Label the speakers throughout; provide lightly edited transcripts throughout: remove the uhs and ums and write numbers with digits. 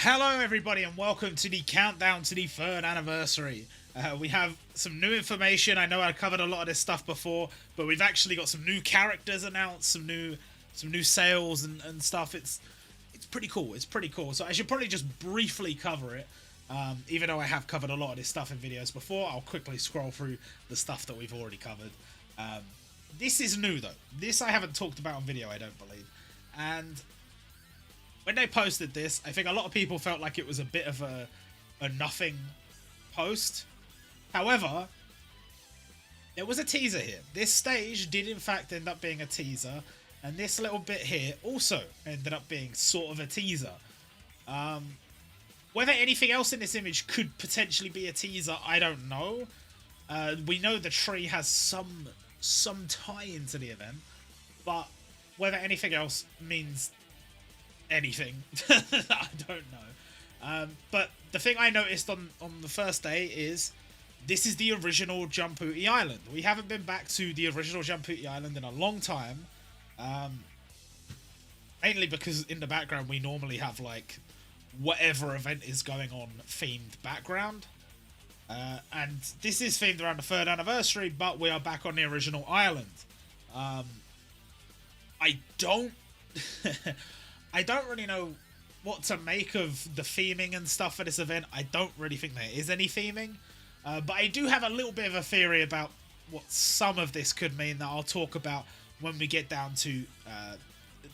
Speaker 1: Hello everybody and welcome to the countdown to the 3rd anniversary. We have some new information. I know I covered a lot of this stuff before, but we've actually got some new characters announced, some new sales and stuff. It's pretty cool. It's pretty cool. So I should probably just briefly cover it. Even though I have covered a lot of this stuff in videos before, I'll quickly scroll through the stuff that we've already covered. This is new though. This I haven't talked about on video, I don't believe. And when they posted this, I think a lot of people felt like it was a bit of a nothing post. However, there was a teaser here. This stage did in fact end up being a teaser, and this little bit here also ended up being sort of a teaser. Whether anything else in this image could potentially be a teaser, I don't know. We know the tree has some tie into the event, but whether anything else means anything, I don't know. But the thing I noticed on the first day is this is the original Jumputi Island. We haven't been back to the original Jumputi Island in a long time. Mainly because in the background we normally have like whatever event is going on themed background. And this is themed around the 3rd anniversary, but we are back on the original island. I don't really know what to make of the theming and stuff for this event. I don't really think there is any theming. But I do have a little bit of a theory about what some of this could mean that I'll talk about when we get down to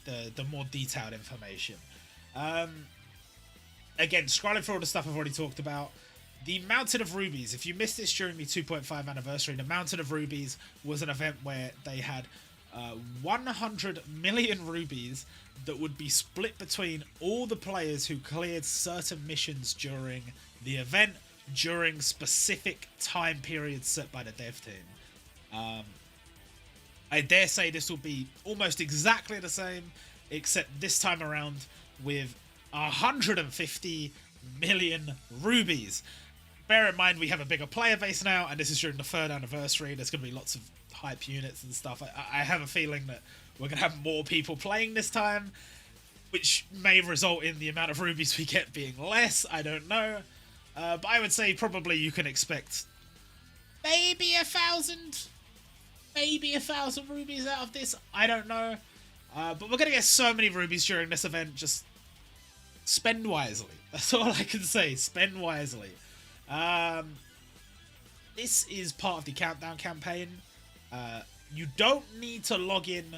Speaker 1: the more detailed information. Again, scrolling through all the stuff I've already talked about. The Mountain of Rubies. If you missed this during the 2.5 anniversary, the Mountain of Rubies was an event where they had 100 million rubies that would be split between all the players who cleared certain missions during the event during specific time periods set by the dev team. I dare say this will be almost exactly the same, except this time around with 150 million rubies. Bear in mind we have a bigger player base now, and this is during the 3rd anniversary. There's going to be lots of hype units and stuff. I have a feeling that we're going to have more people playing this time, which may result in the amount of rubies we get being less. I don't know. But I would say probably you can expect maybe 1,000 rubies out of this. I don't know. But we're going to get so many rubies during this event. Just spend wisely. That's all I can say. Spend wisely. This is part of the countdown campaign. You don't need to log in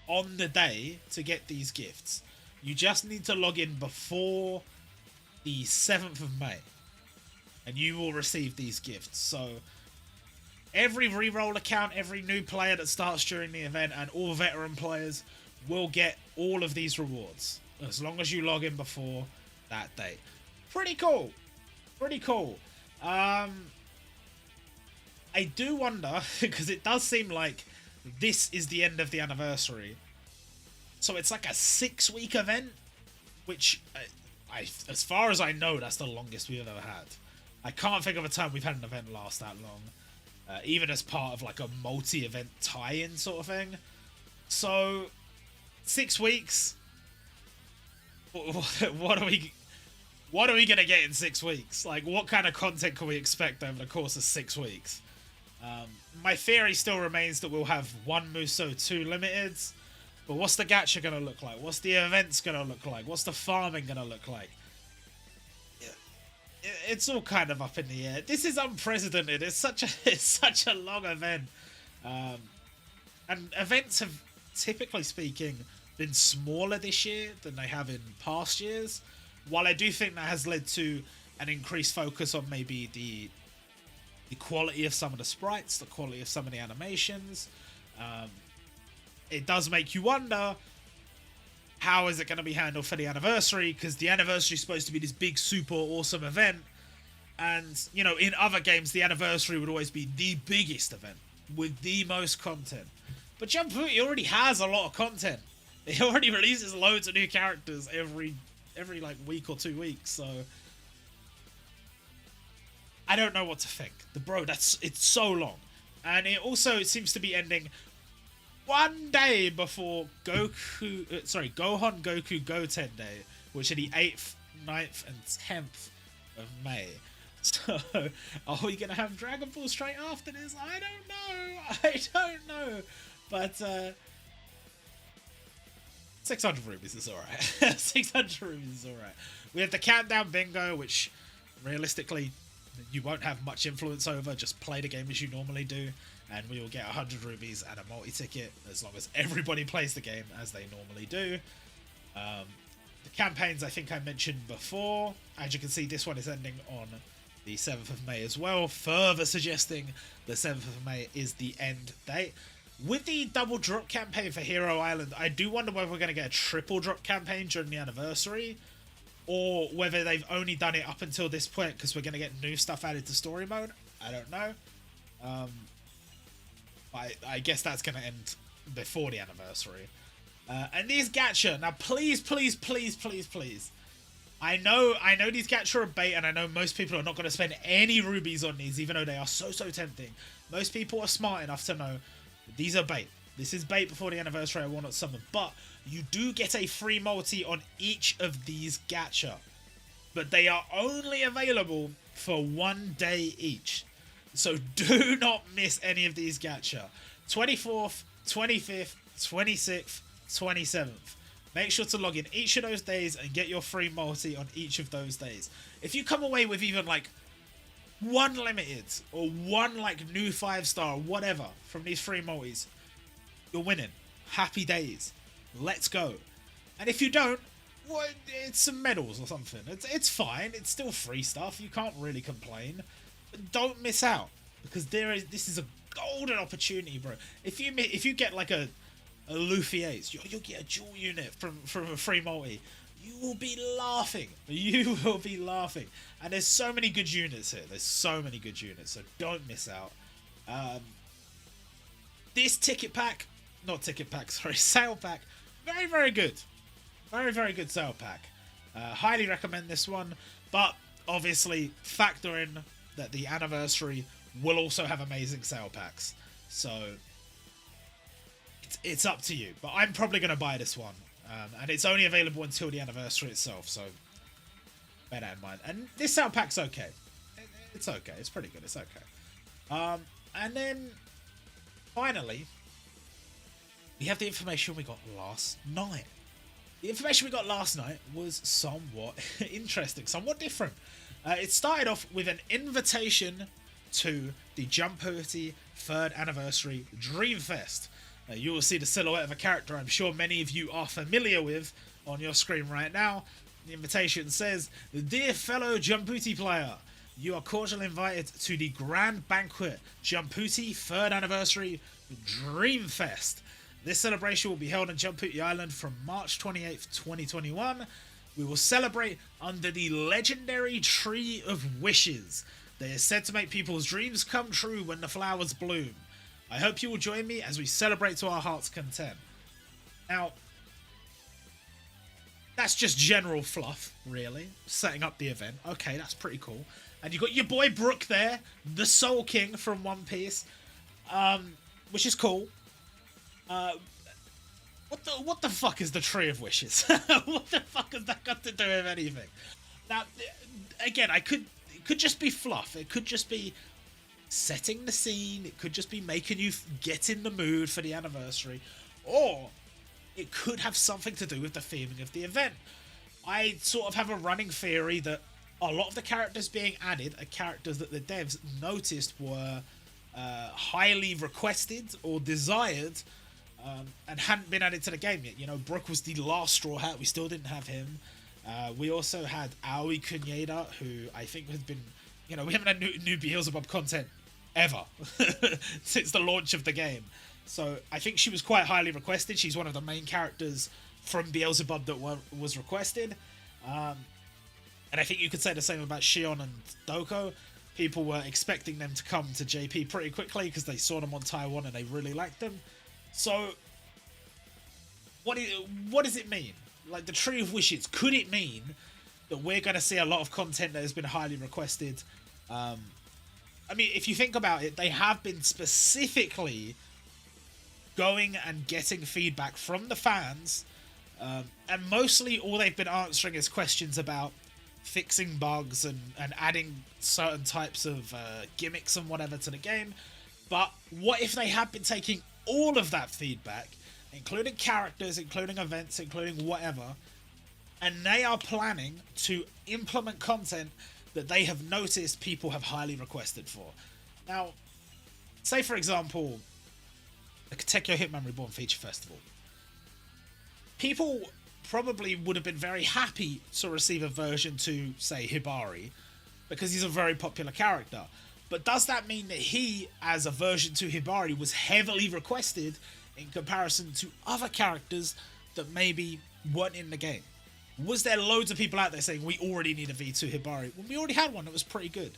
Speaker 1: on the day to get these gifts. You just need to log in before the 7th of May. And you will receive these gifts. So every reroll account, every new player that starts during the event, and all veteran players will get all of these rewards. As long as you log in before that date. Pretty cool. Pretty cool. I do wonder, because it does seem like this is the end of the anniversary. So it's like a 6-week event, which, as far as I know, that's the longest we've ever had. I can't think of a time we've had an event last that long, even as part of like a multi-event tie-in sort of thing. So, 6 weeks. What are we gonna get in 6 weeks? Like, what kind of content can we expect over the course of 6 weeks? My theory still remains that we'll have 1 Muso 2 limiteds, but what's the gacha gonna look like? What's the events gonna look like? What's the farming gonna look like? It's all kind of up in the air. This is unprecedented. It's such a long event, and events have, typically speaking, been smaller this year than they have in past years. While I do think that has led to an increased focus on maybe the quality of some of the sprites, the quality of some of the animations, it does make you wonder, how is it going to be handled for the anniversary? Because the anniversary is supposed to be this big, super awesome event. And, you know, in other games, the anniversary would always be the biggest event with the most content. But Jumputi already has a lot of content. It already releases loads of new characters every like week or 2 weeks. So I don't know what to think. It's so long. And it also seems to be ending one day before Gohan Goku Goten Day, which are the 8th, 9th, and 10th of May. So, are we going to have Dragon Ball straight after this? I don't know. But, 600 rubies is alright. 600 rubies is alright. We have the countdown bingo, which realistically you won't have much influence over. Just play the game as you normally do, and we will get 100 rubies and a multi-ticket as long as everybody plays the game as they normally do. The campaigns I think I mentioned before. As you can see, this one is ending on the 7th of May as well, further suggesting the 7th of May is the end date. With the double drop campaign for Hero Island, I do wonder whether we're going to get a triple drop campaign during the anniversary, or whether they've only done it up until this point because we're going to get new stuff added to story mode. I don't know. I guess that's going to end before the anniversary. And these gacha, now please. I know these gacha are bait, and I know most people are not going to spend any rubies on these, even though they are so tempting. Most people are smart enough to know that these are bait. This is bait before the anniversary. I will not summon, but you do get a free multi on each of these gacha, but they are only available for 1 day each. So do not miss any of these gacha. 24th, 25th, 26th, 27th. Make sure to log in each of those days and get your free multi on each of those days. If you come away with even like one limited or one like new 5-star or whatever from these free multis, you're winning. Happy days. Let's go. And if you don't, well, it's some medals or something. It's fine. It's still free stuff. You can't really complain. But don't miss out, because this is a golden opportunity, bro. If you get like a Luffy Ace, you'll get a dual unit from a free multi. You will be laughing. You will be laughing. And there's so many good units here. There's so many good units, so don't miss out. This sale pack, very good. Very good sale pack. Highly recommend this one, but obviously factor in that the anniversary will also have amazing sale packs. So it's up to you, but I'm probably going to buy this one. And it's only available until the anniversary itself, so bear that in mind. And this sale pack's okay. It's okay. It's pretty good. It's okay. And then finally, we have the information we got last night. The information we got last night was somewhat interesting, somewhat different. It started off with an invitation to the Jumputi 3rd anniversary DreamFEST. You will see the silhouette of a character I'm sure many of you are familiar with on your screen right now. The invitation says, "Dear fellow Jumputi player, you are cordially invited to the Grand Banquet Jumputi 3rd anniversary DreamFEST. This celebration will be held on Jumputi Island from March 28th, 2021. We will celebrate under the legendary Tree of Wishes. They are said to make people's dreams come true when the flowers bloom. I hope you will join me as we celebrate to our heart's content." Now, that's just general fluff, really. Setting up the event. Okay, that's pretty cool. And you got your boy Brook there, the Soul King from One Piece, which is cool. What the fuck is the Tree of Wishes? What the fuck has that got to do with anything? Now, again, it could just be fluff. It could just be setting the scene. It could just be making you get in the mood for the anniversary. Or it could have something to do with the theming of the event. I sort of have a running theory that a lot of the characters being added are characters that the devs noticed were highly requested or desired, and hadn't been added to the game yet. You know, Brook was the last Straw Hat. We still didn't have him. We also had Aoi Kunyeda, who I think has been... You know, we haven't had new Beelzebub content ever since the launch of the game. So I think she was quite highly requested. She's one of the main characters from Beelzebub that was requested. And I think you could say the same about Shion and Doko. People were expecting them to come to JP pretty quickly because they saw them on Taiwan and they really liked them. So, what does it mean? Like, the Tree of Wishes, could it mean that we're going to see a lot of content that has been highly requested? I mean, if you think about it, they have been specifically going and getting feedback from the fans, and mostly all they've been answering is questions about fixing bugs and adding certain types of gimmicks and whatever to the game. But what if they have been taking all of that feedback, including characters, including events, including whatever, and they are planning to implement content that they have noticed people have highly requested for. Now, say for example, the Katekyo Hitman Reborn Feature Festival. People probably would have been very happy to receive a version to, say, Hibari, because he's a very popular character. But does that mean that he, as a version to Hibari, was heavily requested in comparison to other characters that maybe weren't in the game? Was there loads of people out there saying, we already need a V2 Hibari? Well, we already had one that was pretty good.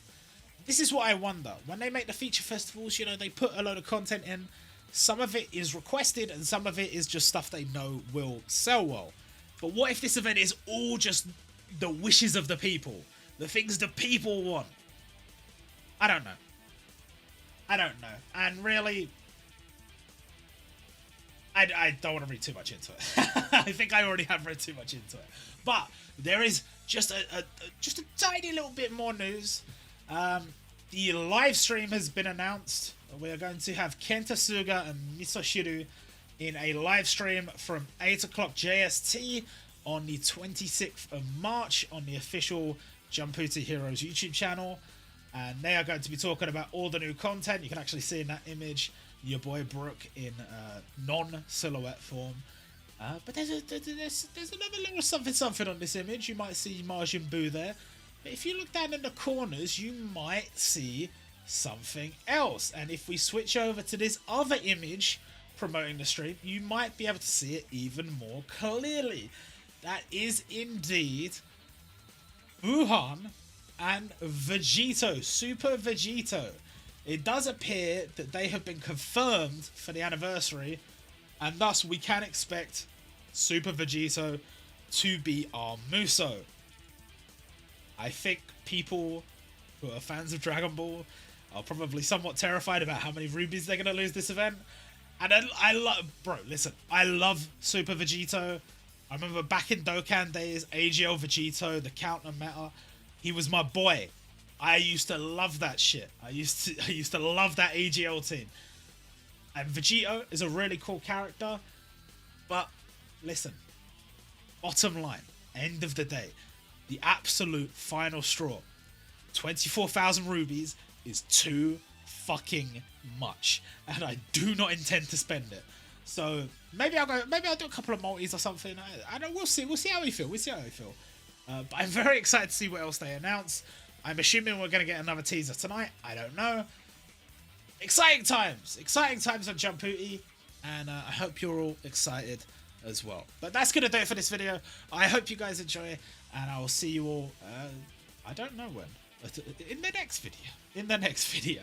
Speaker 1: This is what I wonder. When they make the feature festivals, you know, they put a load of content in. Some of it is requested and some of it is just stuff they know will sell well. But what if this event is all just the wishes of the people? The things the people want? I don't know. I don't know. And really, I don't want to read too much into it. I think I already have read too much into it. But there is just a tiny little bit more news. The live stream has been announced. We are going to have Kenta Suga and Misoshiru in a live stream from 8 o'clock JST on the 26th of March on the official Jumputi Heroes YouTube channel. And they are going to be talking about all the new content. You can actually see in that image your boy Brook in non-silhouette form. But there's another little something on this image. You might see Majin Buu there. But if you look down in the corners, you might see something else. And if we switch over to this other image promoting the stream, you might be able to see it even more clearly. That is indeed Wuhan and Vegito, Super Vegito. It does appear that they have been confirmed for the anniversary, and thus we can expect Super Vegito to be our Muso. I think people who are fans of Dragon Ball are probably somewhat terrified about how many rubies they're going to lose this event. And I love... Bro, listen. I love Super Vegito. I remember back in Dokkan days, AGL Vegito, the counter meta. He was my boy. I used to love that shit. I used to love that AGL team. And Vegito is a really cool character. But, listen. Bottom line. End of the day. The absolute final straw. 24,000 rubies is too fucking much, and I do not intend to spend it. So maybe I'll do a couple of multis or something. I don't. We'll see how we feel. But I'm very excited to see what else they announce. I'm assuming we're gonna get another teaser tonight. I don't know. Exciting times on Jumputi, and I hope you're all excited as well. But that's gonna do it for this video. I hope you guys enjoy, and I will see you all. I don't know when. In the next video.